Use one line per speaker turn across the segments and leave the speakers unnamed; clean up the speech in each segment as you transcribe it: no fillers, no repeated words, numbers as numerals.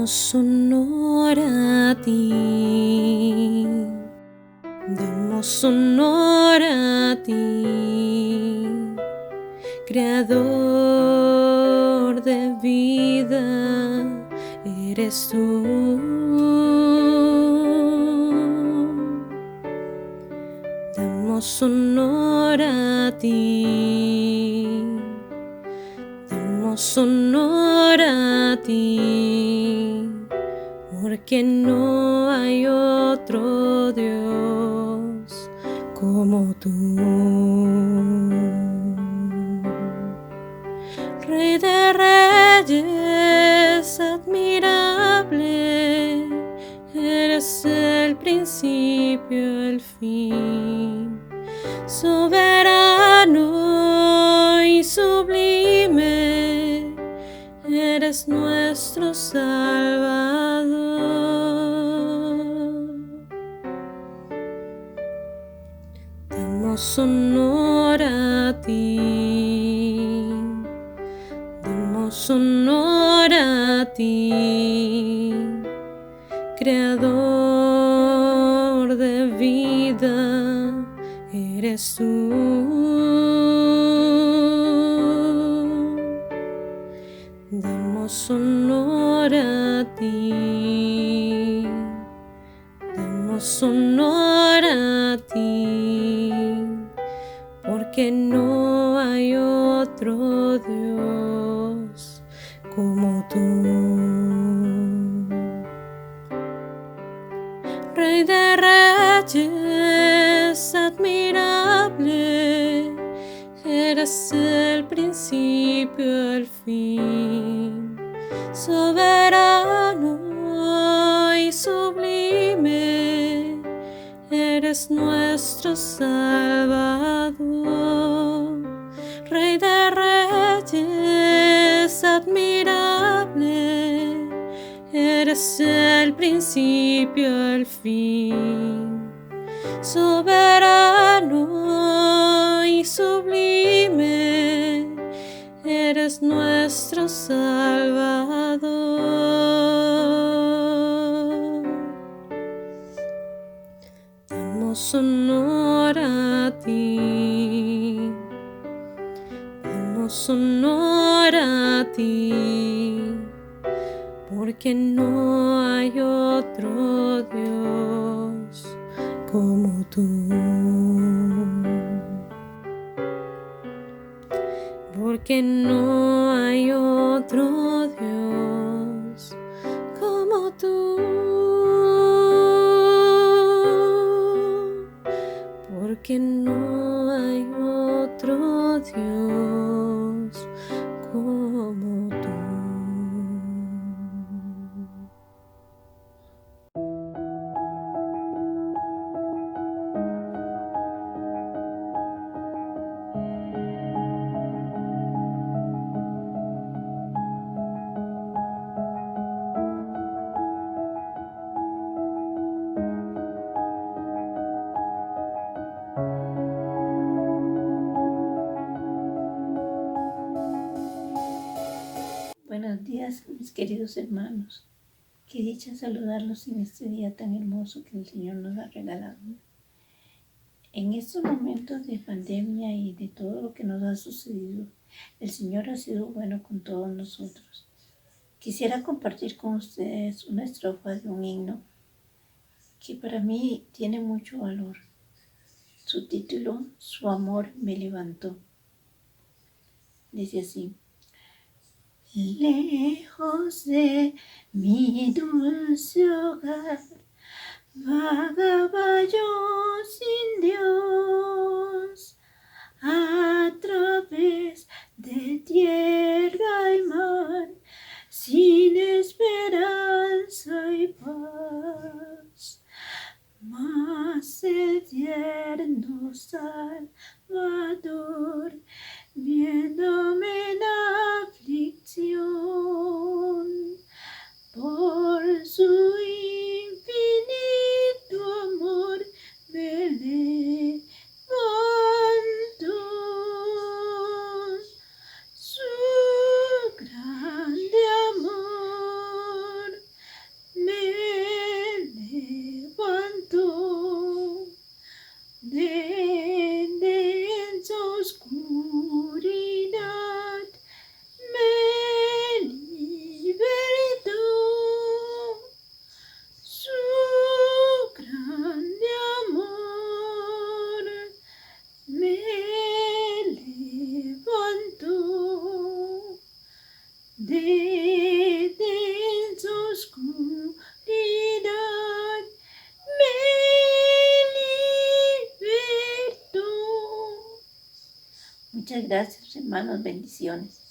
Damos honor a ti, damos honor a ti, Creador de vida, eres tú. Damos honor a ti, damos honor a ti, porque no hay otro Dios como tú. Rey de reyes, admirable, eres el principio, el fin, soberano y sublime, eres nuestro Salvador. Damos honor a ti, damos honor a ti, Creador de vida, eres tú. Damos honor a ti, damos honor a ti, porque no hay otro Dios como tú. Rey de reyes, admirable, eres el principio, el fin, soberano y sublime, eres nuestro Salvador. Rey de reyes, admirable, eres el principio, el fin, soberano y sublime, eres nuestro Salvador. Damos honor a ti, damos honor a ti, porque no hay otro Dios como tú. Porque no hay otro Dios como tú. Porque no hay otro Dios como tú.
Buenos días, mis queridos hermanos. Qué dicha saludarlos en este día tan hermoso que el Señor nos ha regalado. En estos momentos de pandemia y de todo lo que nos ha sucedido, el Señor ha sido bueno con todos nosotros. Quisiera compartir con ustedes una estrofa de un himno que para mí tiene mucho valor. Su título, Su amor me levantó. Dice así: lejos de mi dulce hogar, vagaba yo sin Dios, a través de tierra y mar, sin esperanza y paz. Mas el tierno Salvador, viéndome en aflicción, por su infinito amor me levantó. Su grande amor de densa oscuridad me libertó. Muchas gracias, hermanos, bendiciones.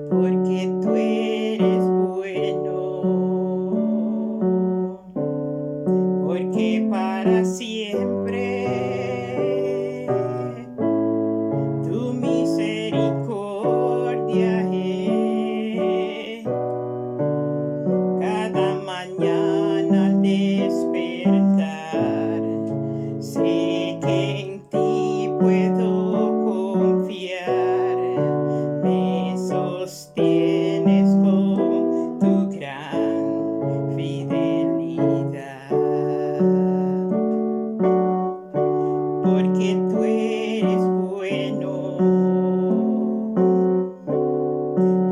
Porque tú eres bueno, porque para siempre tu misericordia es. Cada mañana al despertar, sé que en ti puedo confiar. Me sostienes con tu gran fidelidad, porque tú eres bueno,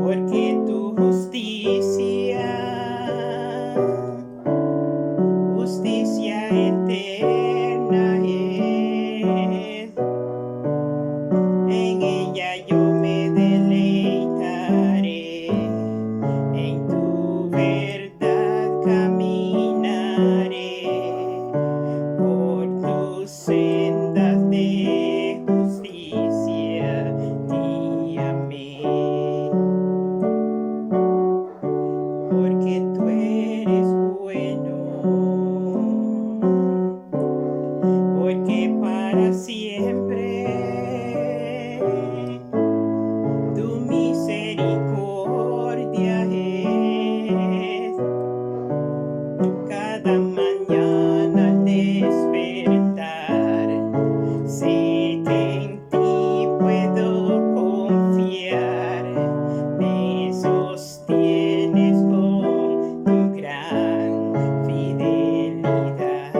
porque tu justicia eterna es. En ella yo me deleitaré, en tu verdad caminaré, por tus sendas de justicia te amé. Porque tú eres bueno, porque para siempre tu misericordia es. Cada mañana al despertar, sé que en ti puedo confiar. Me sostienes con tu gran fidelidad.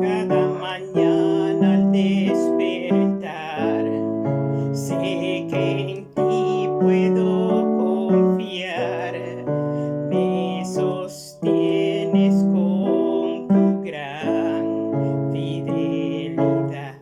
Cada mañana al despertar, sé que en ti puedo confiar. Me sostienes con tu gran fidelidad.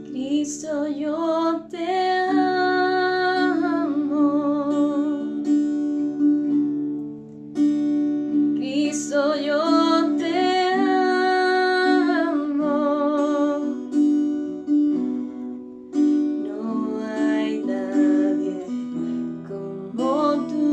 Cristo, yo te amo. Cristo, yo te amo. No hay nadie como tú.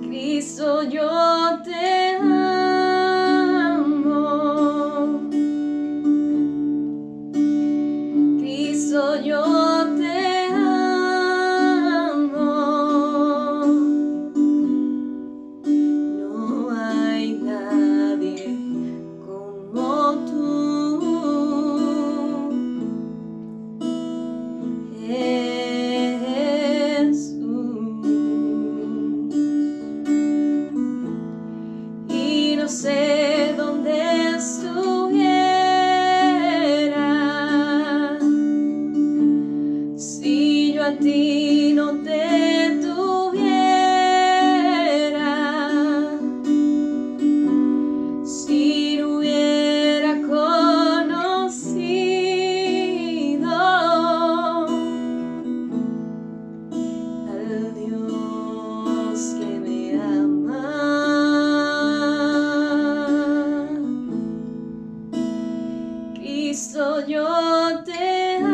Cristo, yo te amo. Cristo, yo te amo.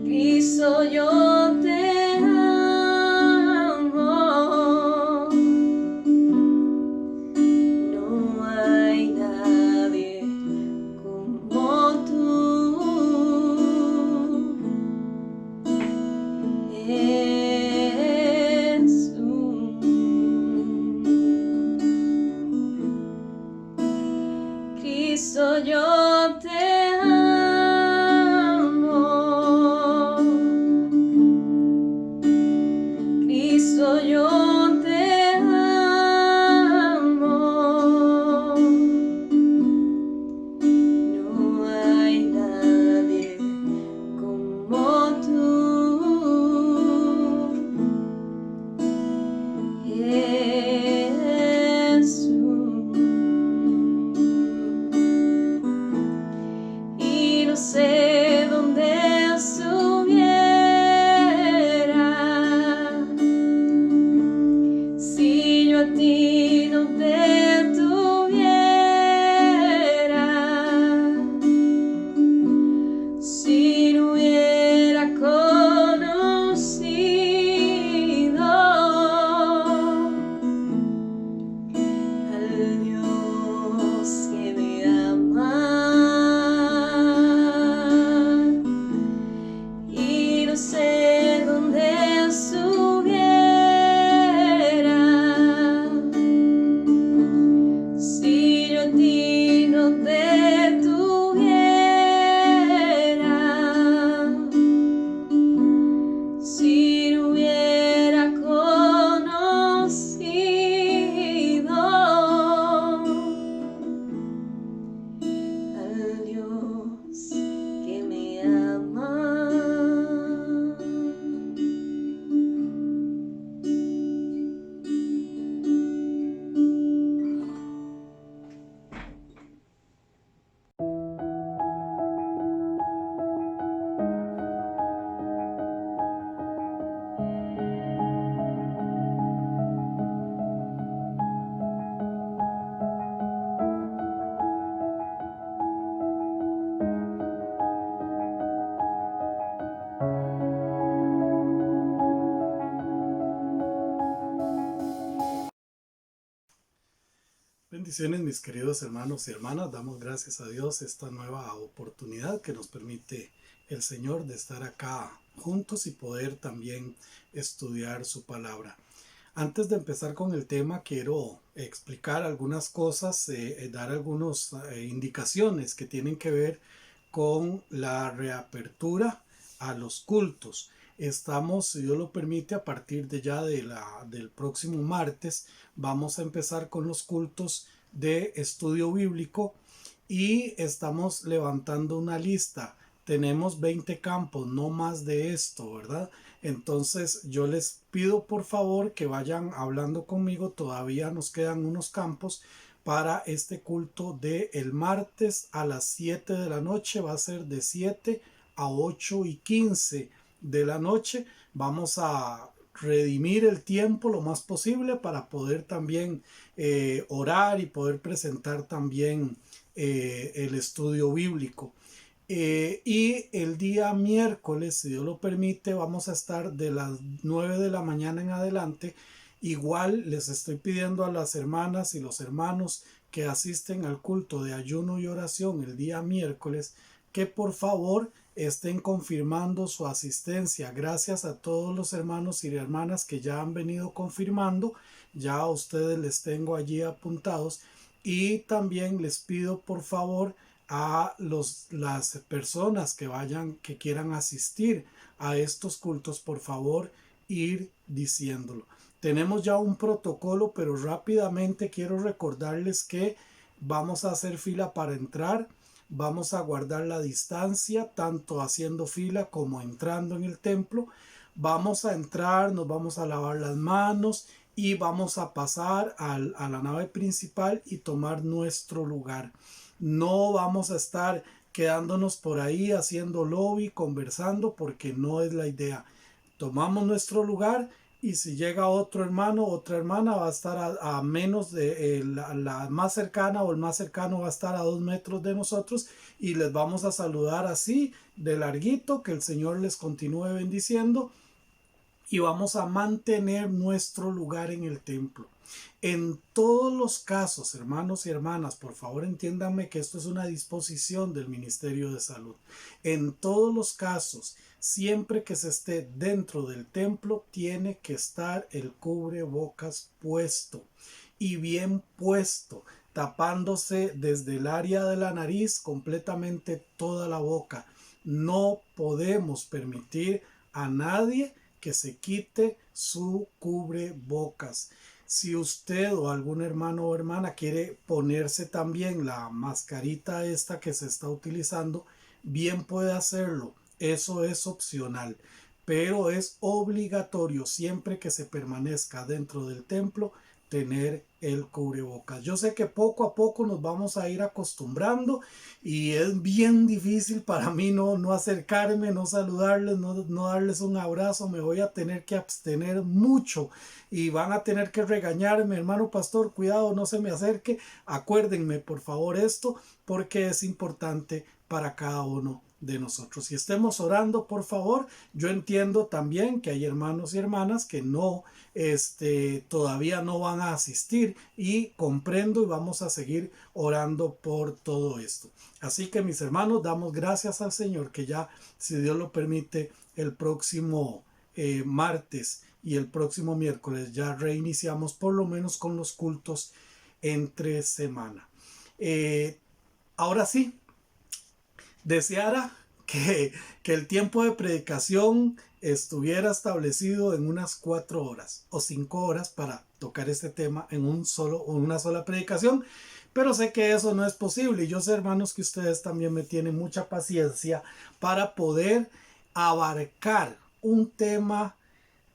Cristo, yo te amo. No hay nadie como tú. Cristo, yo te amo. Cristo, yo te amo. No hay nadie como tú. Y no sé dónde estuviera si yo a ti no te tuviera, si no hubiera conocido al Dios que me ama. Y no sé dónde estuviera si yo a ti no te tuviera, si no hubiera conocido al Dios que me ama.
Bendiciones, mis queridos hermanos y hermanas. Damos gracias a Dios esta nueva oportunidad que nos permite el Señor de estar acá juntos y poder también estudiar su palabra. Antes de empezar con el tema, quiero explicar algunas cosas, dar algunas indicaciones que tienen que ver con la reapertura a los cultos. Estamos, si Dios lo permite, a partir de ya del próximo martes, vamos a empezar con los cultos de estudio bíblico y estamos levantando una lista. Tenemos 20 campos, no más de esto, ¿verdad? Entonces yo les pido por favor que vayan hablando conmigo. Todavía nos quedan unos campos para este culto de el martes a las 7 de la noche. Va a ser de 7 a 8:15 de la noche. Vamos a redimir el tiempo lo más posible para poder también orar y poder presentar también el estudio bíblico. Y el día miércoles, si Dios lo permite, vamos a estar de las 9 de la mañana en adelante. Igual les estoy pidiendo a las hermanas y los hermanos que asisten al culto de ayuno y oración el día miércoles que por favor estén confirmando su asistencia. Gracias a todos los hermanos y hermanas que ya han venido confirmando. Ya a ustedes les tengo allí apuntados. Y también les pido por favor a las personas que quieran asistir a estos cultos, por favor ir diciéndolo. Tenemos ya un protocolo, pero rápidamente quiero recordarles que vamos a hacer fila para entrar. Vamos a guardar la distancia, tanto haciendo fila como entrando en el templo. Vamos a entrar, nos vamos a lavar las manos y vamos a pasar a la nave principal y tomar nuestro lugar. No vamos a estar quedándonos por ahí haciendo lobby, conversando, porque no es la idea. Tomamos nuestro lugar y si llega otro hermano, otra hermana, va a estar a menos de la más cercana o el más cercano va a estar a 2 metros de nosotros y les vamos a saludar así de larguito, que el Señor les continúe bendiciendo y vamos a mantener nuestro lugar en el templo. En todos los casos, hermanos y hermanas, por favor entiéndanme que esto es una disposición del Ministerio de Salud. En todos los casos, siempre que se esté dentro del templo, tiene que estar el cubrebocas puesto y bien puesto, tapándose desde el área de la nariz completamente toda la boca. No podemos permitir a nadie que se quite su cubrebocas. Si usted o algún hermano o hermana quiere ponerse también la mascarita esta que se está utilizando, bien puede hacerlo. Eso es opcional, pero es obligatorio siempre que se permanezca dentro del templo tener el cubrebocas. Yo sé que poco a poco nos vamos a ir acostumbrando y es bien difícil para mí no acercarme, no saludarles, no darles un abrazo. Me voy a tener que abstener mucho y van a tener que regañarme, hermano pastor, cuidado, no se me acerque. Acuérdenme por favor esto, porque es importante para cada uno de nosotros. Y estemos orando, por favor. Yo entiendo también que hay hermanos y hermanas que todavía no van a asistir, y comprendo y vamos a seguir orando por todo esto. Así que, mis hermanos, damos gracias al Señor que ya, si Dios lo permite, el próximo martes y el próximo miércoles ya reiniciamos por lo menos con los cultos entre semana. Ahora sí, deseara que el tiempo de predicación estuviera establecido en unas 4 horas o 5 horas para tocar este tema en una sola predicación, pero sé que eso no es posible y yo sé, hermanos, que ustedes también me tienen mucha paciencia para poder abarcar un tema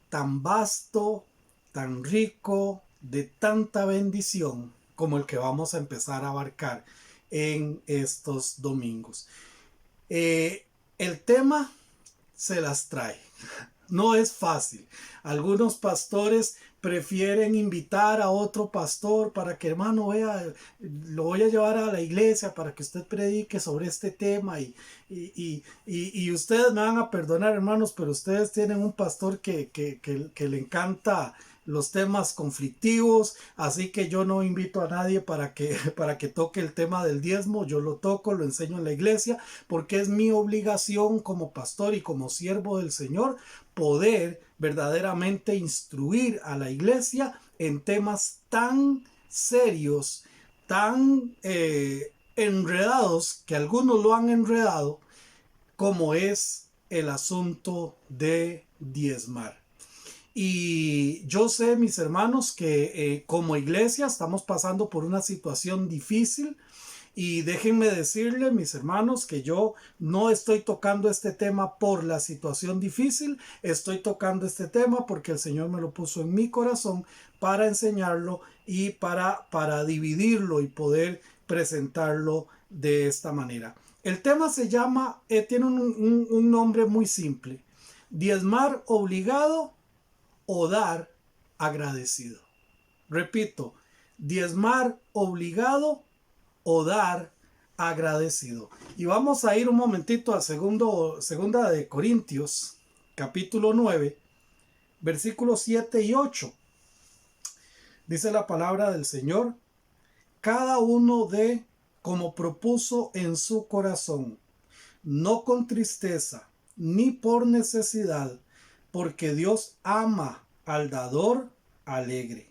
tan vasto, tan rico, de tanta bendición como el que vamos a empezar a abarcar en estos domingos. El tema se las trae. No es fácil. Algunos pastores prefieren invitar a otro pastor para que, hermano, vea, lo voy a llevar a la iglesia para que usted predique sobre este tema y ustedes me van a perdonar, hermanos, pero ustedes tienen un pastor que le encanta los temas conflictivos, así que yo no invito a nadie para que toque el tema del diezmo. Yo lo toco, lo enseño en la iglesia, porque es mi obligación como pastor y como siervo del Señor poder verdaderamente instruir a la iglesia en temas tan serios, tan enredados, que algunos lo han enredado, como es el asunto de diezmar. Y yo sé, mis hermanos, que como iglesia estamos pasando por una situación difícil. Y déjenme decirles, mis hermanos, que yo no estoy tocando este tema por la situación difícil. Estoy tocando este tema porque el Señor me lo puso en mi corazón para enseñarlo y para dividirlo y poder presentarlo de esta manera. El tema se llama, tiene un nombre muy simple: diezmar obligado o dar agradecido. Repito, diezmar obligado o dar agradecido. Y vamos a ir un momentito a segunda de Corintios, capítulo 9, versículos 7 y 8. Dice la palabra del Señor: cada uno dé como propuso en su corazón, no con tristeza ni por necesidad, porque Dios ama al dador alegre.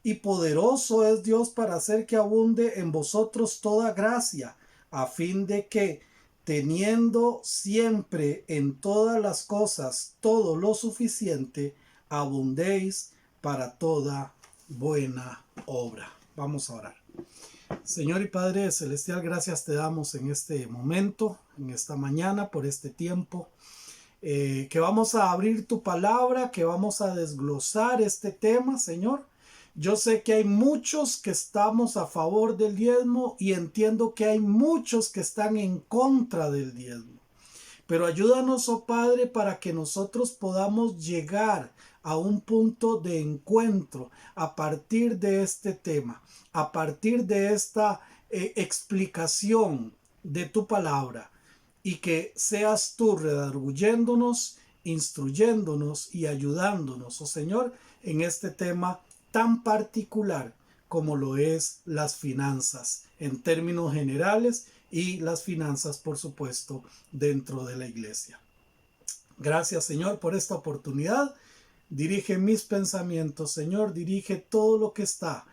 Y poderoso es Dios para hacer que abunde en vosotros toda gracia, a fin de que, teniendo siempre en todas las cosas todo lo suficiente, abundéis para toda buena obra. Vamos a orar. Señor y Padre Celestial, gracias te damos en este momento, en esta mañana, por este tiempo. Que vamos a abrir tu palabra, que vamos a desglosar este tema, Señor. Yo sé que hay muchos que estamos a favor del diezmo y entiendo que hay muchos que están en contra del diezmo. Pero ayúdanos, oh Padre, para que nosotros podamos llegar a un punto de encuentro a partir de este tema, a partir de esta explicación de tu palabra, y que seas tú redarguyéndonos, instruyéndonos y ayudándonos, oh Señor, en este tema tan particular como lo es las finanzas en términos generales y las finanzas, por supuesto, dentro de la iglesia. Gracias, Señor, por esta oportunidad. Dirige mis pensamientos, Señor, dirige todo lo que está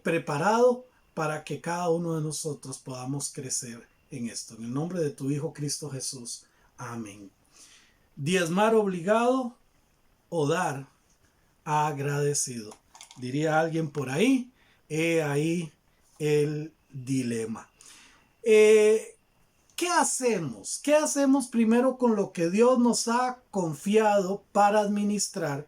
preparado para que cada uno de nosotros podamos crecer en esto. En el nombre de tu Hijo Cristo Jesús. Amén. Diezmar obligado o dar agradecido. Diría alguien por ahí, he ahí el dilema. ¿Qué hacemos? ¿Qué hacemos primero con lo que Dios nos ha confiado para administrar?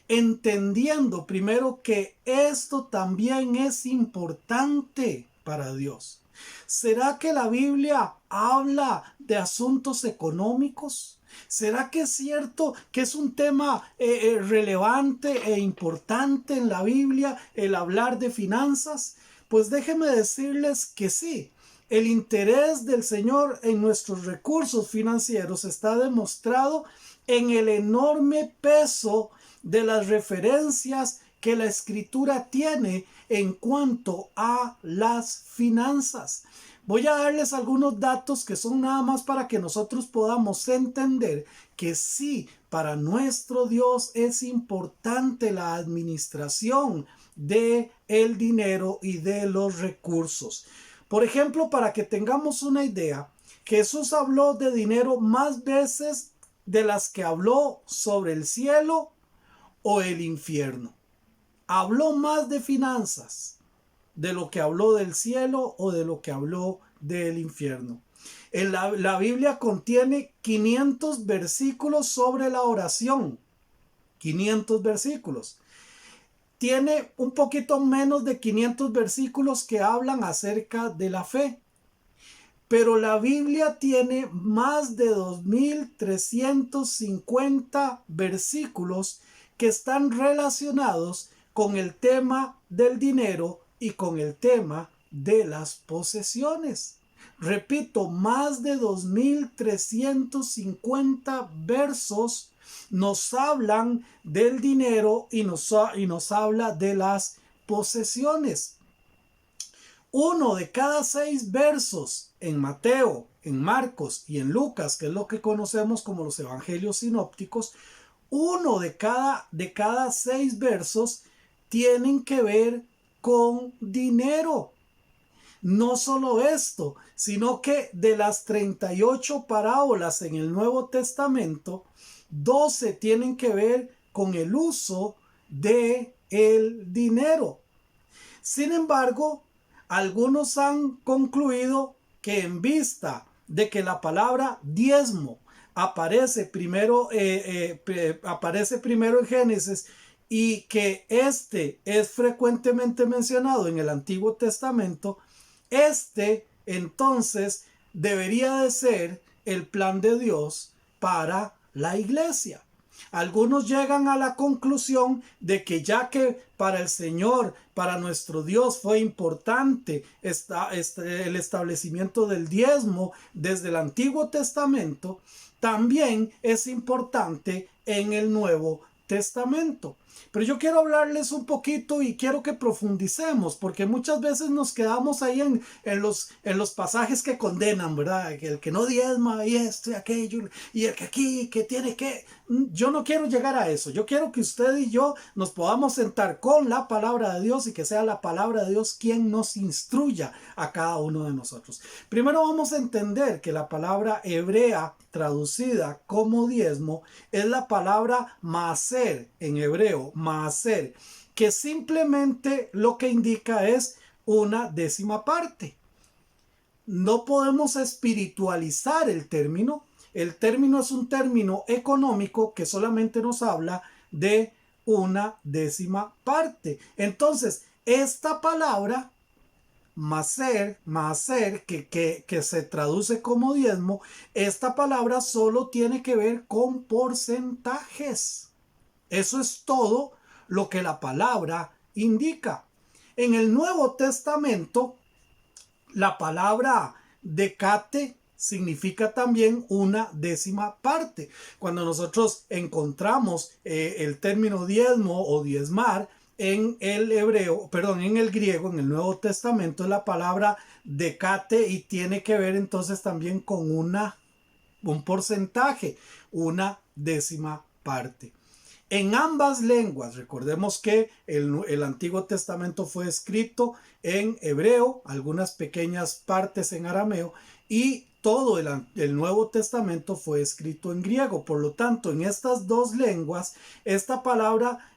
Entendiendo primero que esto también es importante para Dios. ¿Será que la Biblia habla de asuntos económicos? ¿Será que es cierto que es un tema relevante e importante en la Biblia el hablar de finanzas? Pues déjenme decirles que sí. El interés del Señor en nuestros recursos financieros está demostrado en el enorme peso de las referencias que la Escritura tiene en cuanto a las finanzas. Voy a darles algunos datos que son nada más para que nosotros podamos entender que sí, para nuestro Dios es importante la administración de el dinero y de los recursos. Por ejemplo, para que tengamos una idea, Jesús habló de dinero más veces de las que habló sobre el cielo o el infierno. Habló más de finanzas de lo que habló del cielo o de lo que habló del infierno. La Biblia contiene 500 versículos sobre la oración. 500 versículos. Tiene un poquito menos de 500 versículos que hablan acerca de la fe. Pero la Biblia tiene más de 2350 versículos que están relacionados con el tema del dinero y con el tema de las posesiones. Repito, más de 2350 versos nos hablan del dinero y nos habla de las posesiones. 1 de cada 6 versos en Mateo, en Marcos y en Lucas, que es lo que conocemos como los evangelios sinópticos, 1 de cada 6 versos tienen que ver con dinero. No solo esto, sino que de las 38 parábolas en el Nuevo Testamento, 12 tienen que ver con el uso de el dinero. Sin embargo, algunos han concluido que en vista de que la palabra diezmo aparece primero en Génesis y que este es frecuentemente mencionado en el Antiguo Testamento, entonces debería de ser el plan de Dios para la iglesia. Algunos llegan a la conclusión de que ya que para el Señor, para nuestro Dios fue importante el establecimiento del diezmo desde el Antiguo Testamento, también es importante en el Nuevo Testamento. Pero yo quiero hablarles un poquito y quiero que profundicemos, porque muchas veces nos quedamos ahí en los pasajes que condenan, ¿verdad? El que no diezma y esto y aquello, y el que aquí, que tiene que... Yo no quiero llegar a eso. Yo quiero que usted y yo nos podamos sentar con la palabra de Dios y que sea la palabra de Dios quien nos instruya a cada uno de nosotros. Primero vamos a entender que la palabra hebrea traducida como diezmo es la palabra maaser en hebreo, maaser, que simplemente lo que indica es una décima parte. No podemos espiritualizar el término. El término es un término económico que solamente nos habla de una décima parte. Entonces, esta palabra maaser, que se traduce como diezmo, esta palabra solo tiene que ver con porcentajes. Eso es todo lo que la palabra indica. En el Nuevo Testamento, la palabra decate significa también una décima parte. Cuando nosotros encontramos el término diezmo o diezmar en el hebreo, perdón, en el griego, en el Nuevo Testamento, es la palabra decate y tiene que ver entonces también con un porcentaje, una décima parte. En ambas lenguas, recordemos que el Antiguo Testamento fue escrito en hebreo, algunas pequeñas partes en arameo, y todo el Nuevo Testamento fue escrito en griego. Por lo tanto, en estas dos lenguas, esta palabra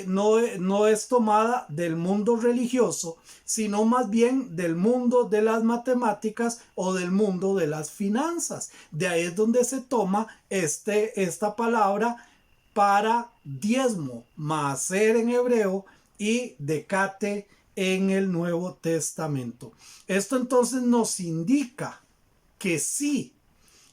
no es tomada del mundo religioso, sino más bien del mundo de las matemáticas o del mundo de las finanzas. De ahí es donde se toma esta palabra para diezmo, maaser en hebreo y decate en el Nuevo Testamento. Esto entonces nos indica que sí,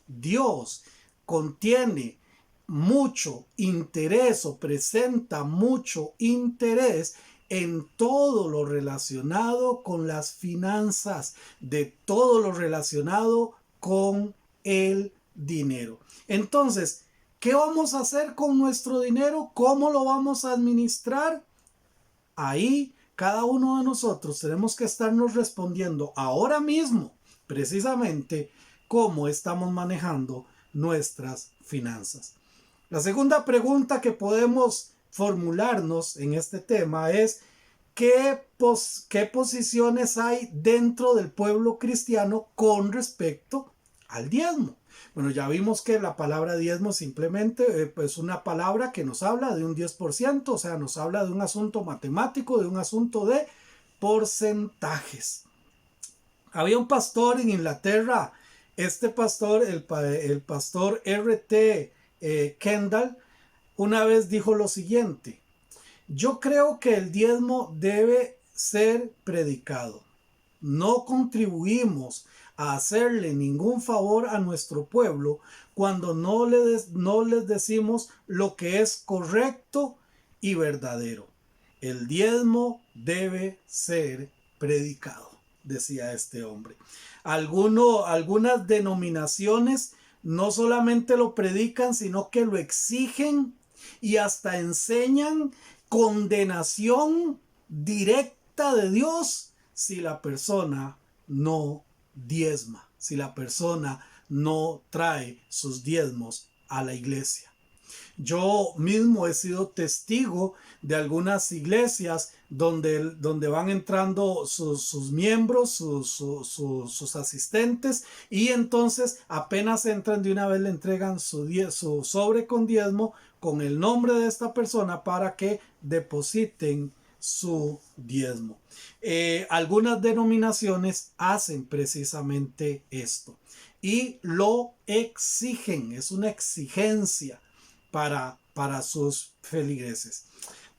Dios contiene mucho interés o presenta mucho interés en todo lo relacionado con las finanzas, de todo lo relacionado con el dinero. Entonces, ¿qué vamos a hacer con nuestro dinero? ¿Cómo lo vamos a administrar? Ahí cada uno de nosotros tenemos que estarnos respondiendo ahora mismo, precisamente, cómo estamos manejando nuestras finanzas. La segunda pregunta que podemos formularnos en este tema es ¿qué posiciones hay dentro del pueblo cristiano con respecto al diezmo? Bueno, ya vimos que la palabra diezmo simplemente es una palabra que nos habla de un 10%, o sea, nos habla de un asunto matemático, de un asunto de porcentajes. Había un pastor en Inglaterra, este pastor, el pastor R.T. Kendall, una vez dijo lo siguiente: yo creo que el diezmo debe ser predicado. No contribuimos a hacerle ningún favor a nuestro pueblo cuando no les decimos lo que es correcto y verdadero. El diezmo debe ser predicado, decía este hombre. Algunas denominaciones no solamente lo predican, sino que lo exigen y hasta enseñan condenación directa de Dios si la persona no diezma, si la persona no trae sus diezmos a la iglesia. Yo mismo he sido testigo de algunas iglesias donde van entrando sus miembros, sus asistentes, y entonces apenas entran, de una vez le entregan su sobre con diezmo con el nombre de esta persona para que depositen su diezmo. Algunas denominaciones hacen precisamente esto y lo exigen, es una exigencia para sus feligreses.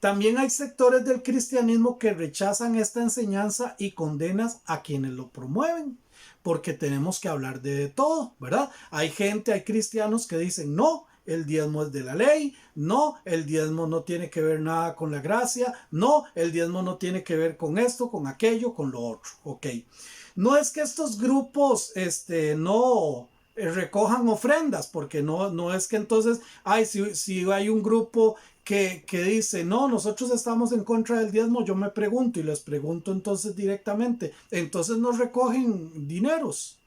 También hay sectores del cristianismo que rechazan esta enseñanza y condenan a quienes lo promueven, porque tenemos que hablar de todo, ¿verdad? Hay cristianos que dicen no, el diezmo es de la ley, no, el diezmo no tiene que ver nada con la gracia, no, el diezmo no tiene que ver con esto, con aquello, con lo otro, ok. No es que estos grupos no recojan ofrendas, porque no es que entonces, si hay un grupo que dice, no, nosotros estamos en contra del diezmo, yo me pregunto y les pregunto entonces directamente, entonces no recogen dineros.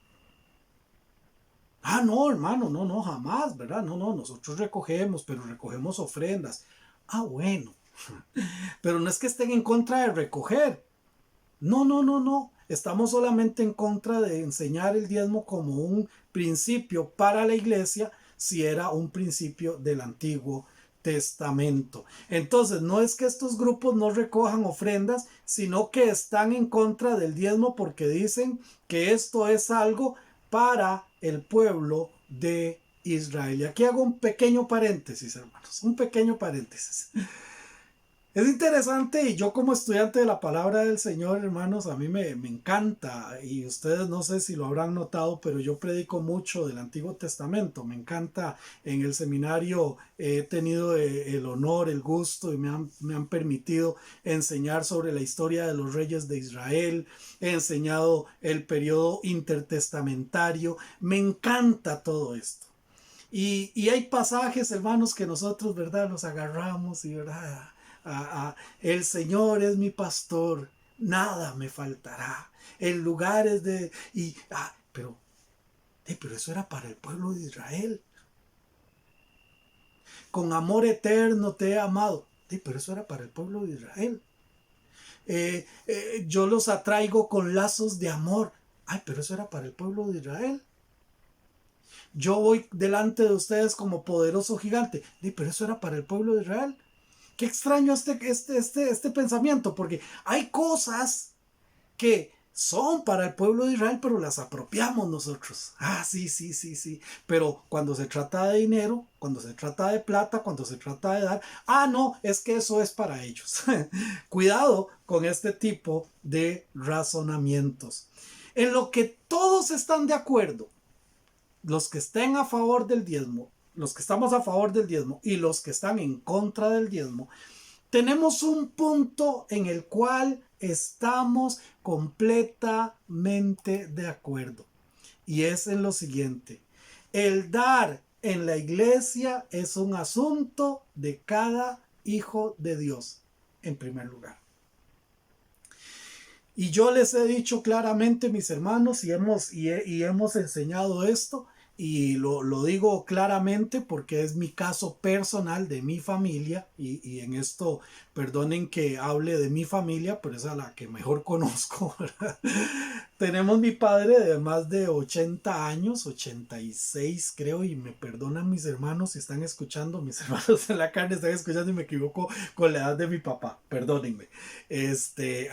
Ah, no, hermano, no, jamás, ¿verdad? No, nosotros recogemos, pero recogemos ofrendas. Ah, bueno, pero no es que estén en contra de recoger. No. Estamos solamente en contra de enseñar el diezmo como un principio para la iglesia, si era un principio del Antiguo Testamento. Entonces, no es que estos grupos no recojan ofrendas, sino que están en contra del diezmo porque dicen que esto es algo para el pueblo de Israel. Y aquí hago un pequeño paréntesis, hermanos, un pequeño paréntesis. Es interesante y yo como estudiante de la palabra del Señor, hermanos, a mí me encanta y ustedes no sé si lo habrán notado, pero yo predico mucho del Antiguo Testamento. Me encanta, en el seminario he tenido el honor, el gusto y me han permitido enseñar sobre la historia de los reyes de Israel. He enseñado el periodo intertestamentario. Me encanta todo esto. Y hay pasajes, hermanos, que nosotros, ¿verdad?, los agarramos y, ¿verdad? El Señor es mi pastor, nada me faltará. En lugares de... pero eso era para el pueblo de Israel. Con amor eterno te he amado. Pero eso era para el pueblo de Israel. Yo los atraigo con lazos de amor. Pero eso era para el pueblo de Israel. Yo voy delante de ustedes como poderoso gigante. Pero eso era para el pueblo de Israel. Qué extraño este pensamiento, porque hay cosas que son para el pueblo de Israel, pero las apropiamos nosotros. Sí. Pero cuando se trata de dinero, cuando se trata de plata, cuando se trata de dar, no, es que eso es para ellos. Cuidado con este tipo de razonamientos. En lo que todos están de acuerdo, los que estén a favor del diezmo, los que estamos a favor del diezmo y los que están en contra del diezmo, tenemos un punto en el cual estamos completamente de acuerdo. Y es en lo siguiente: el dar en la iglesia es un asunto de cada hijo de Dios, en primer lugar. Y yo les he dicho claramente, mis hermanos, y hemos enseñado esto, y lo digo claramente porque es mi caso personal de mi familia, y en esto perdonen que hable de mi familia, pero es a la que mejor conozco, ¿verdad? Tenemos mi padre de más de 80 años, 86 creo, y me perdonan mis hermanos si están escuchando, mis hermanos en la carne están escuchando y me equivoco con la edad de mi papá, perdónenme,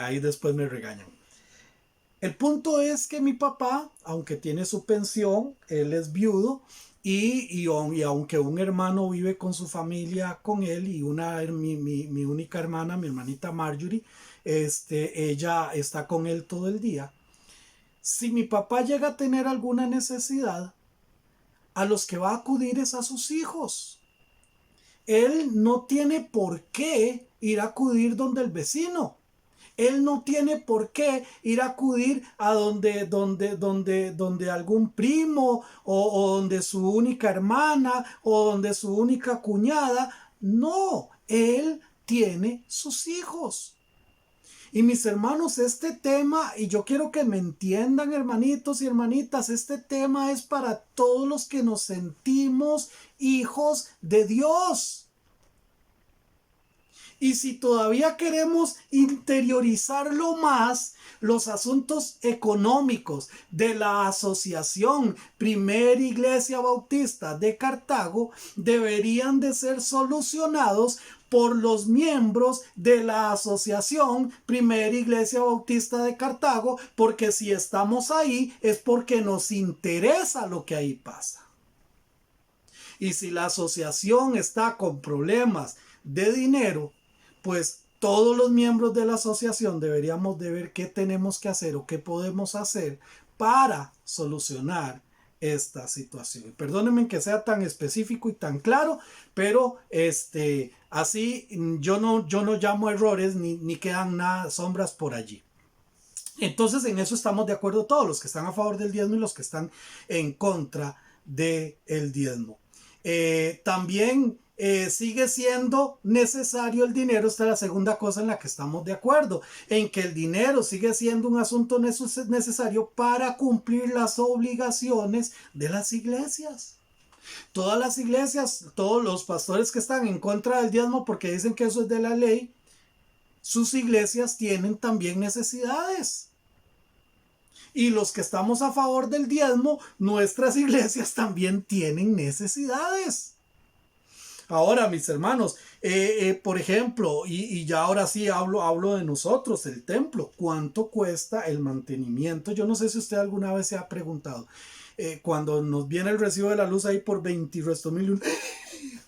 ahí después me regañan. El punto es que mi papá, aunque tiene su pensión, él es viudo y aunque un hermano vive con su familia con él y mi única hermana, mi hermanita Marjorie, ella está con él todo el día. Si mi papá llega a tener alguna necesidad, a los que va a acudir es a sus hijos. Él no tiene por qué ir a acudir donde el vecino. Él no tiene por qué ir a acudir a donde algún primo o donde su única hermana o donde su única cuñada. No, él tiene sus hijos. Y mis hermanos, este tema, y yo quiero que me entiendan, hermanitos y hermanitas, este tema es para todos los que nos sentimos hijos de Dios. Y si todavía queremos interiorizarlo más, los asuntos económicos de la Asociación Primera Iglesia Bautista de Cartago deberían de ser solucionados por los miembros de la Asociación Primera Iglesia Bautista de Cartago, porque si estamos ahí es porque nos interesa lo que ahí pasa. Y si la asociación está con problemas de dinero, pues todos los miembros de la asociación deberíamos de ver qué tenemos que hacer o qué podemos hacer para solucionar esta situación. Perdónenme que sea tan específico y tan claro, pero así yo no llamo errores ni quedan nada, sombras por allí. Entonces en eso estamos de acuerdo todos, los que están a favor del diezmo y los que están en contra del diezmo. También sigue siendo necesario el dinero. Esta es la segunda cosa en la que estamos de acuerdo, en que el dinero sigue siendo un asunto necesario para cumplir las obligaciones de las iglesias. Todas las iglesias, todos los pastores que están en contra del diezmo porque dicen que eso es de la ley, sus iglesias tienen también necesidades. Y los que estamos a favor del diezmo, nuestras iglesias también tienen necesidades. Ahora, mis hermanos, por ejemplo, y ya ahora sí hablo de nosotros, el templo. ¿Cuánto cuesta el mantenimiento? Yo no sé si usted alguna vez se ha preguntado. Cuando nos viene el recibo de la luz ahí por 20 y resto mil.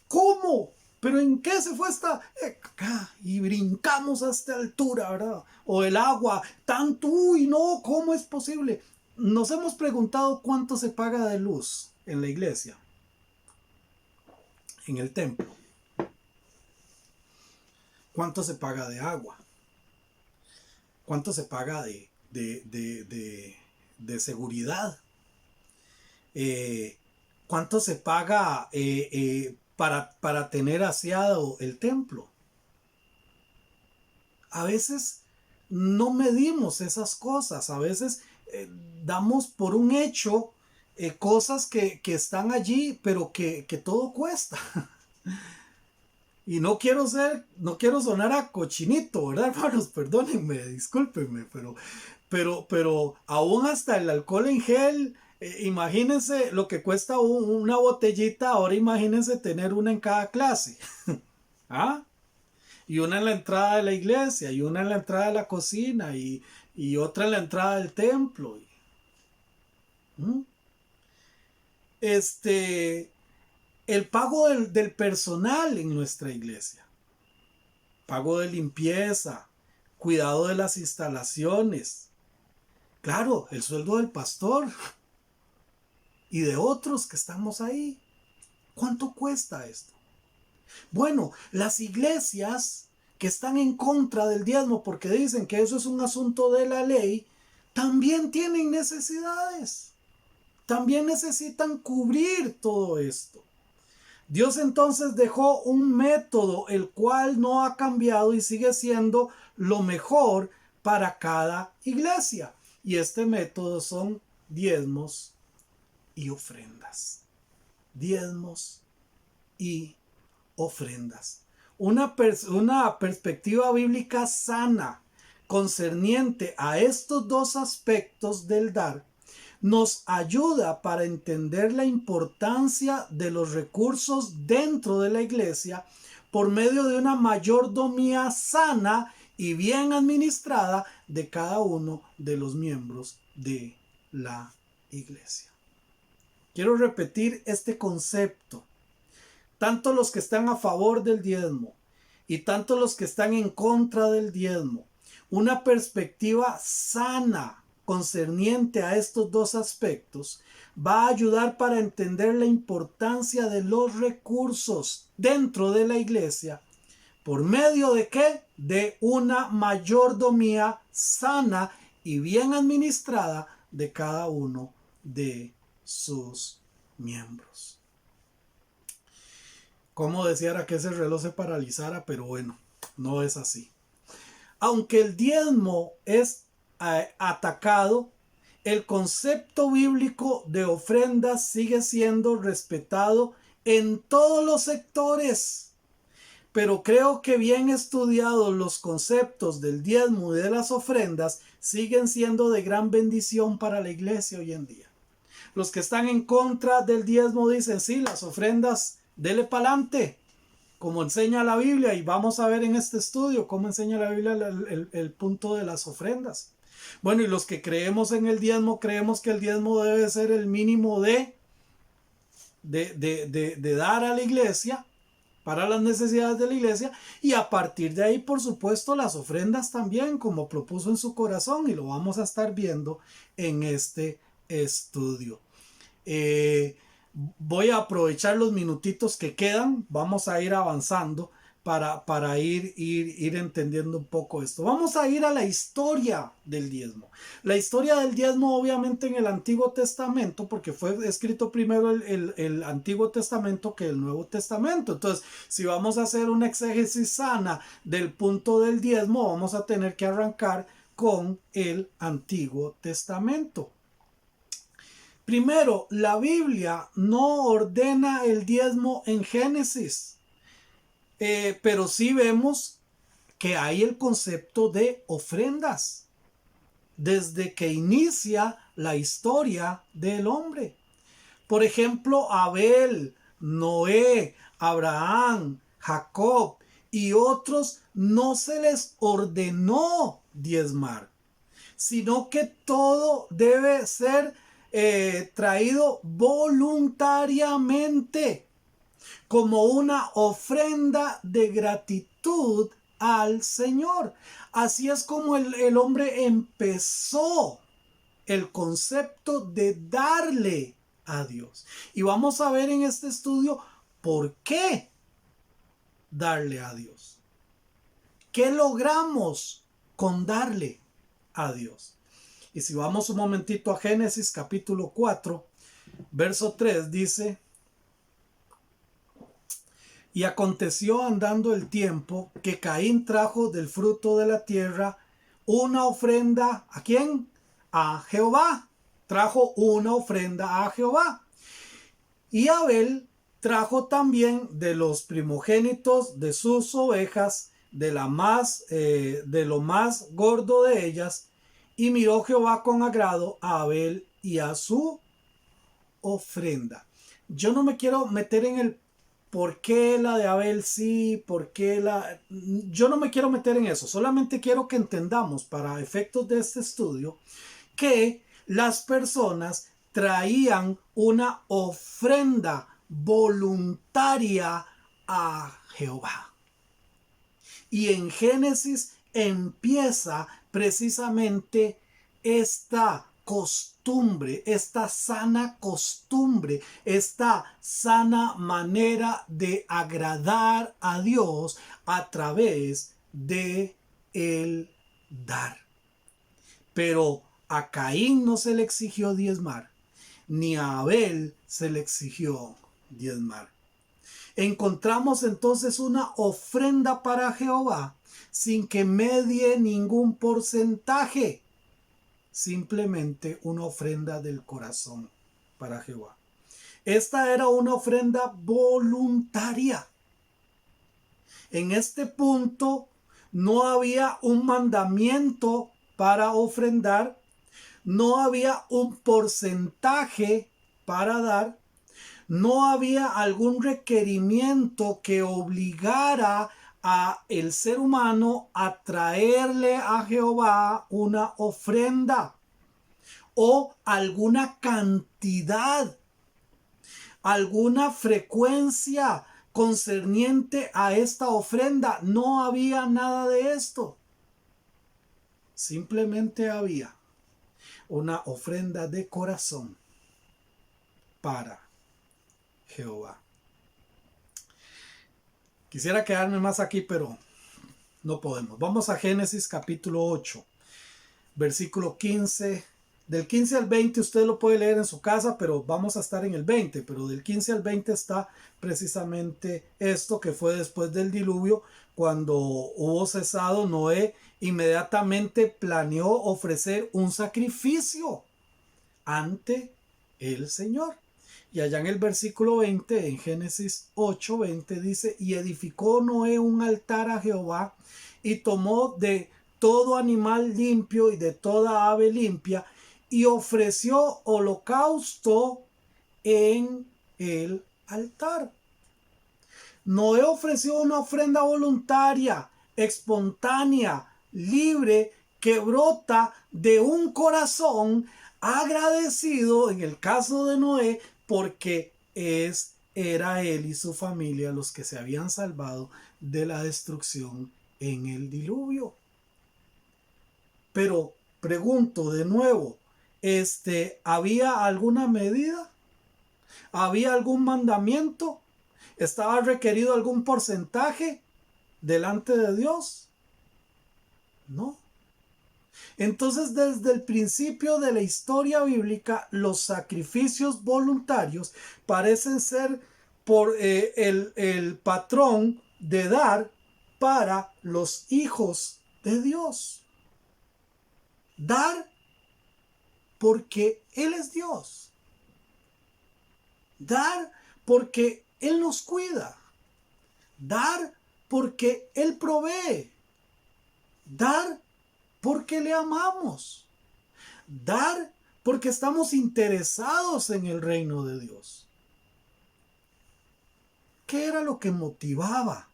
¿Cómo? pero ¿en qué se fue esta? Acá, y brincamos a esta altura, ¿verdad? O el agua, tanto, uy, no, ¿cómo es posible? Nos hemos preguntado cuánto se paga de luz en la iglesia, en el templo. ¿Cuánto se paga de agua? ¿Cuánto se paga de seguridad? ¿Cuánto se paga para tener aseado el templo? A veces no medimos esas cosas, a veces damos por un hecho cosas que están allí, pero que todo cuesta. Y no quiero sonar a cochinito, ¿verdad, hermanos? Perdónenme, discúlpenme, pero aún hasta el alcohol en gel, imagínense lo que cuesta una botellita, ahora imagínense tener una en cada clase. ¿Ah? Y una en la entrada de la iglesia, y una en la entrada de la cocina, y otra en la entrada del templo. ¿Mm? El pago del personal en nuestra iglesia, pago de limpieza, cuidado de las instalaciones, claro, el sueldo del pastor y de otros que estamos ahí. ¿Cuánto cuesta esto? Bueno, las iglesias que están en contra del diezmo porque dicen que eso es un asunto de la ley, también tienen necesidades, también necesitan cubrir todo esto. Dios entonces dejó un método el cual no ha cambiado y sigue siendo lo mejor para cada iglesia. Y este método son diezmos y ofrendas. Diezmos y ofrendas. Una perspectiva bíblica sana concerniente a estos dos aspectos del dar nos ayuda para entender la importancia de los recursos dentro de la iglesia por medio de una mayordomía sana y bien administrada de cada uno de los miembros de la iglesia. Quiero repetir este concepto. Tanto los que están a favor del diezmo y tanto los que están en contra del diezmo, una perspectiva sana concerniente a estos dos aspectos va a ayudar para entender la importancia de los recursos dentro de la iglesia. ¿Por medio de qué? De una mayordomía sana y bien administrada de cada uno de sus miembros. Como deseara que ese reloj se paralizara, pero bueno, no es así. Aunque el diezmo es atacado, el concepto bíblico de ofrendas sigue siendo respetado en todos los sectores. Pero creo que bien estudiados los conceptos del diezmo y de las ofrendas siguen siendo de gran bendición para la iglesia hoy en día. Los que están en contra del diezmo dicen, sí, las ofrendas, dele para adelante, como enseña la Biblia, y vamos a ver en este estudio cómo enseña la Biblia el punto de las ofrendas. Bueno, y los que creemos en el diezmo, creemos que el diezmo debe ser el mínimo de dar a la iglesia, para las necesidades de la iglesia, y a partir de ahí, por supuesto, las ofrendas también, como propuso en su corazón, y lo vamos a estar viendo en este estudio. Voy a aprovechar los minutitos que quedan, vamos a ir avanzando para ir entendiendo un poco esto. Vamos a ir a la historia del diezmo. La historia del diezmo obviamente en el Antiguo Testamento, porque fue escrito primero el Antiguo Testamento que el Nuevo Testamento. Entonces, si vamos a hacer una exégesis sana del punto del diezmo, vamos a tener que arrancar con el Antiguo Testamento. Primero, la Biblia no ordena el diezmo en Génesis, pero sí vemos que hay el concepto de ofrendas desde que inicia la historia del hombre. Por ejemplo, Abel, Noé, Abraham, Jacob y otros no se les ordenó diezmar, sino que todo debe ser traído voluntariamente. como una ofrenda de gratitud al Señor. Así es como el hombre empezó el concepto de darle a Dios. Y vamos a ver en este estudio por qué darle a Dios. ¿Qué logramos con darle a Dios? Y si vamos un momentito a Génesis capítulo 4, verso 3 dice: y aconteció andando el tiempo que Caín trajo del fruto de la tierra una ofrenda. ¿A quién? A Jehová. Trajo una ofrenda a Jehová. Y Abel trajo también de los primogénitos de sus ovejas, de lo más gordo de ellas. Y miró Jehová con agrado a Abel y a su ofrenda. Yo no me quiero meter en el por qué la de Abel sí, por qué la... Yo no me quiero meter en eso, solamente quiero que entendamos para efectos de este estudio que las personas traían una ofrenda voluntaria a Jehová. Y en Génesis empieza precisamente esta costumbre, esta sana costumbre, esta sana manera de agradar a Dios a través de el dar. Pero a Caín no se le exigió diezmar, ni a Abel se le exigió diezmar. Encontramos entonces una ofrenda para Jehová sin que medie ningún porcentaje. Simplemente una ofrenda del corazón para Jehová. Esta era una ofrenda voluntaria. En este punto no había un mandamiento para ofrendar, no había un porcentaje para dar, no había algún requerimiento que obligara a el ser humano a traerle a Jehová una ofrenda o alguna cantidad, alguna frecuencia concerniente a esta ofrenda. No había nada de esto. Simplemente había una ofrenda de corazón para Jehová. Quisiera quedarme más aquí, pero no podemos. Vamos a Génesis capítulo 8, versículo 15. Del 15 al 20 usted lo puede leer en su casa, pero vamos a estar en el 20. Pero del 15 al 20 está precisamente esto que fue después del diluvio. Cuando hubo cesado, Noé inmediatamente planeó ofrecer un sacrificio ante el Señor. Y allá en el versículo 20, en Génesis 8:20 dice: y edificó Noé un altar a Jehová y tomó de todo animal limpio y de toda ave limpia y ofreció holocausto en el altar. Noé ofreció una ofrenda voluntaria, espontánea, libre, que brota de un corazón agradecido, en el caso de Noé, porque era él y su familia los que se habían salvado de la destrucción en el diluvio. Pero pregunto de nuevo, ¿había alguna medida? ¿Había algún mandamiento? ¿Estaba requerido algún porcentaje delante de Dios? No. Entonces, desde el principio de la historia bíblica, los sacrificios voluntarios parecen ser por el patrón de dar para los hijos de Dios. Dar porque Él es Dios. Dar porque Él nos cuida. Dar porque Él provee. Dar porque le amamos. Dar porque estamos interesados en el reino de Dios. ¿Qué era lo que motivaba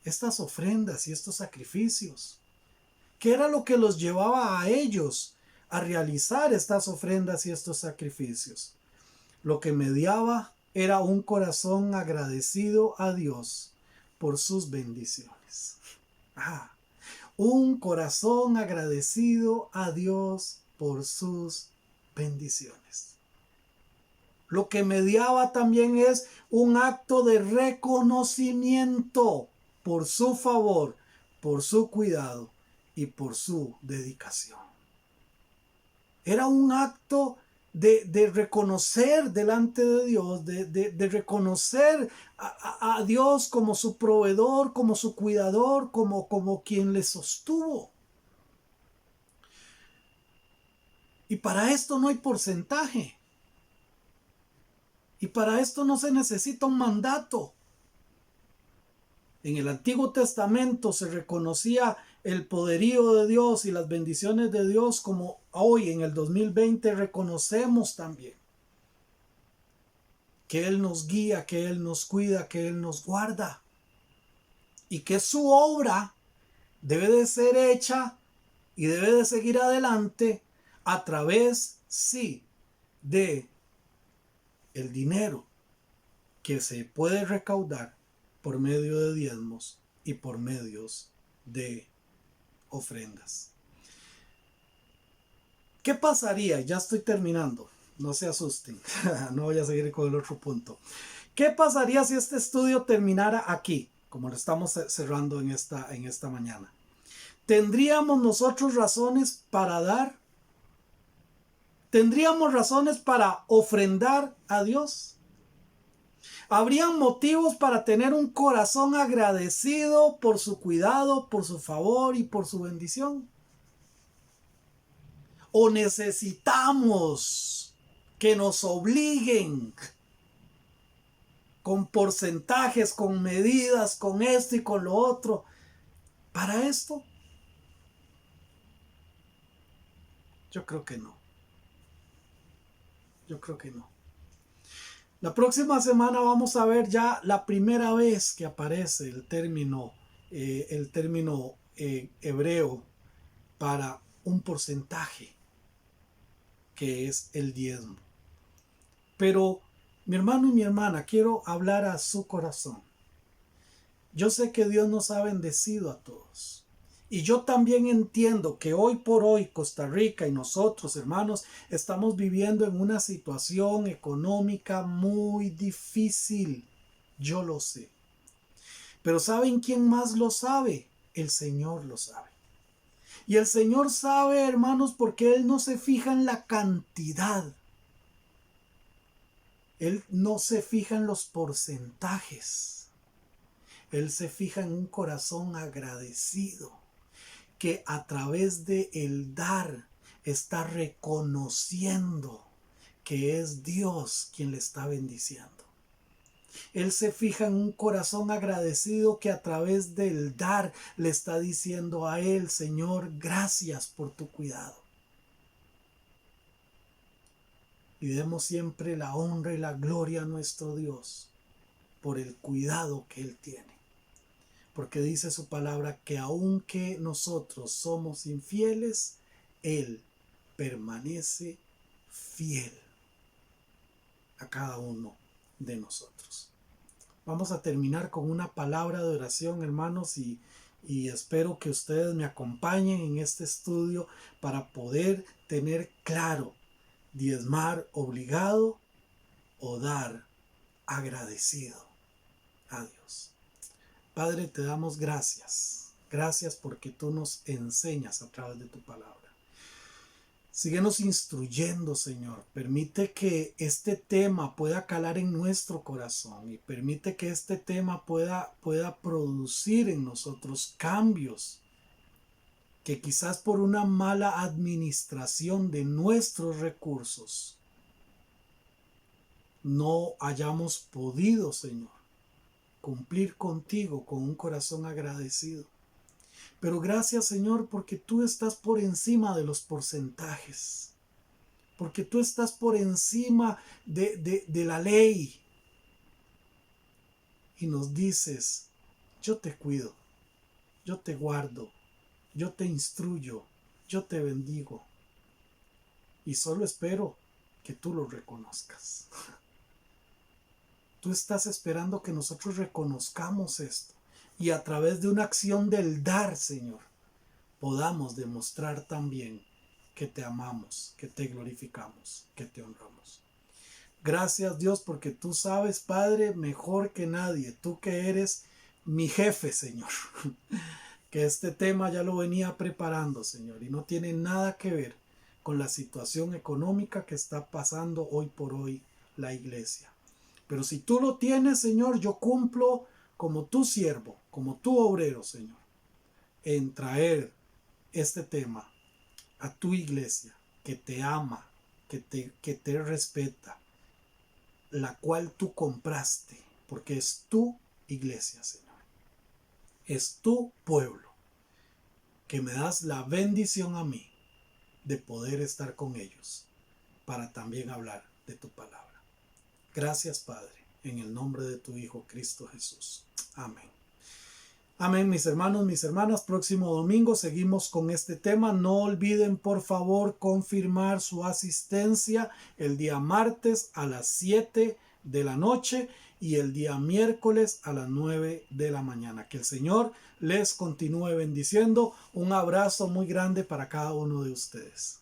estas ofrendas y estos sacrificios? ¿Qué era lo que los llevaba a ellos a realizar estas ofrendas y estos sacrificios? Lo que mediaba era un corazón agradecido a Dios por sus bendiciones. Un corazón agradecido a Dios por sus bendiciones. Lo que mediaba también es un acto de reconocimiento por su favor, por su cuidado y por su dedicación. Era un acto de reconocer delante de Dios, de reconocer a Dios como su proveedor, como su cuidador, como quien le sostuvo. Y para esto no hay porcentaje. Y para esto no se necesita un mandato. En el Antiguo Testamento se reconocía el poderío de Dios y las bendiciones de Dios, como hoy en el 2020 reconocemos también. Que Él nos guía, que Él nos cuida, que Él nos guarda. Y que su obra debe de ser hecha y debe de seguir adelante a través, sí, de el dinero que se puede recaudar por medio de diezmos y por medios de ofrendas. ¿Qué pasaría? Ya estoy terminando, no se asusten, no voy a seguir con el otro punto. ¿Qué pasaría si este estudio terminara aquí, como lo estamos cerrando en esta mañana? ¿Tendríamos nosotros razones para dar? ¿Tendríamos razones para ofrendar a Dios? ¿Habrían motivos para tener un corazón agradecido por su cuidado, por su favor y por su bendición? ¿O necesitamos que nos obliguen con porcentajes, con medidas, con esto y con lo otro para esto? Yo creo que no. Yo creo que no. La próxima semana vamos a ver ya la primera vez que aparece el término hebreo para un porcentaje, que es el diezmo. Pero mi hermano y mi hermana, quiero hablar a su corazón. Yo sé que Dios nos ha bendecido a todos. Y yo también entiendo que hoy por hoy Costa Rica y nosotros, hermanos, estamos viviendo en una situación económica muy difícil. Yo lo sé. Pero ¿saben quién más lo sabe? El Señor lo sabe. Y el Señor sabe, hermanos, porque Él no se fija en la cantidad. Él no se fija en los porcentajes. Él se fija en un corazón agradecido, que a través de el dar está reconociendo que es Dios quien le está bendiciendo. Él se fija en un corazón agradecido que a través del dar le está diciendo a Él: Señor, gracias por tu cuidado. Y demos siempre la honra y la gloria a nuestro Dios por el cuidado que Él tiene. Porque dice su palabra que aunque nosotros somos infieles, Él permanece fiel a cada uno de nosotros. Vamos a terminar con una palabra de oración, hermanos, y espero que ustedes me acompañen en este estudio para poder tener claro: diezmar obligado o dar agradecido a Dios. Padre, te damos gracias. Gracias porque tú nos enseñas a través de tu palabra. Síguenos instruyendo, Señor. Permite que este tema pueda calar en nuestro corazón y permite que este tema pueda producir en nosotros cambios que quizás por una mala administración de nuestros recursos no hayamos podido, Señor, cumplir contigo con un corazón agradecido. Pero gracias, Señor, porque tú estás por encima de los porcentajes, porque tú estás por encima de la ley y nos dices: yo te cuido, yo te guardo, yo te instruyo, yo te bendigo, y solo espero que tú lo reconozcas. tú estás esperando que nosotros reconozcamos esto y a través de una acción del dar, Señor, podamos demostrar también que te amamos, que te glorificamos, que te honramos. Gracias, Dios, porque tú sabes, Padre, mejor que nadie, tú que eres mi jefe, Señor, que este tema ya lo venía preparando, Señor, y no tiene nada que ver con la situación económica que está pasando hoy por hoy la iglesia. Pero si tú lo tienes, Señor, yo cumplo como tu siervo, como tu obrero, Señor, en traer este tema a tu iglesia que te ama, que te respeta, la cual tú compraste, porque es tu iglesia, Señor. Es tu pueblo, que me das la bendición a mí de poder estar con ellos para también hablar de tu palabra. Gracias, Padre, en el nombre de tu Hijo Cristo Jesús. Amén. Amén, mis hermanos, mis hermanas. Próximo domingo seguimos con este tema. No olviden, por favor, confirmar su asistencia el día martes a las 7 de la noche y el día miércoles a las 9 de la mañana. Que el Señor les continúe bendiciendo. Un abrazo muy grande para cada uno de ustedes.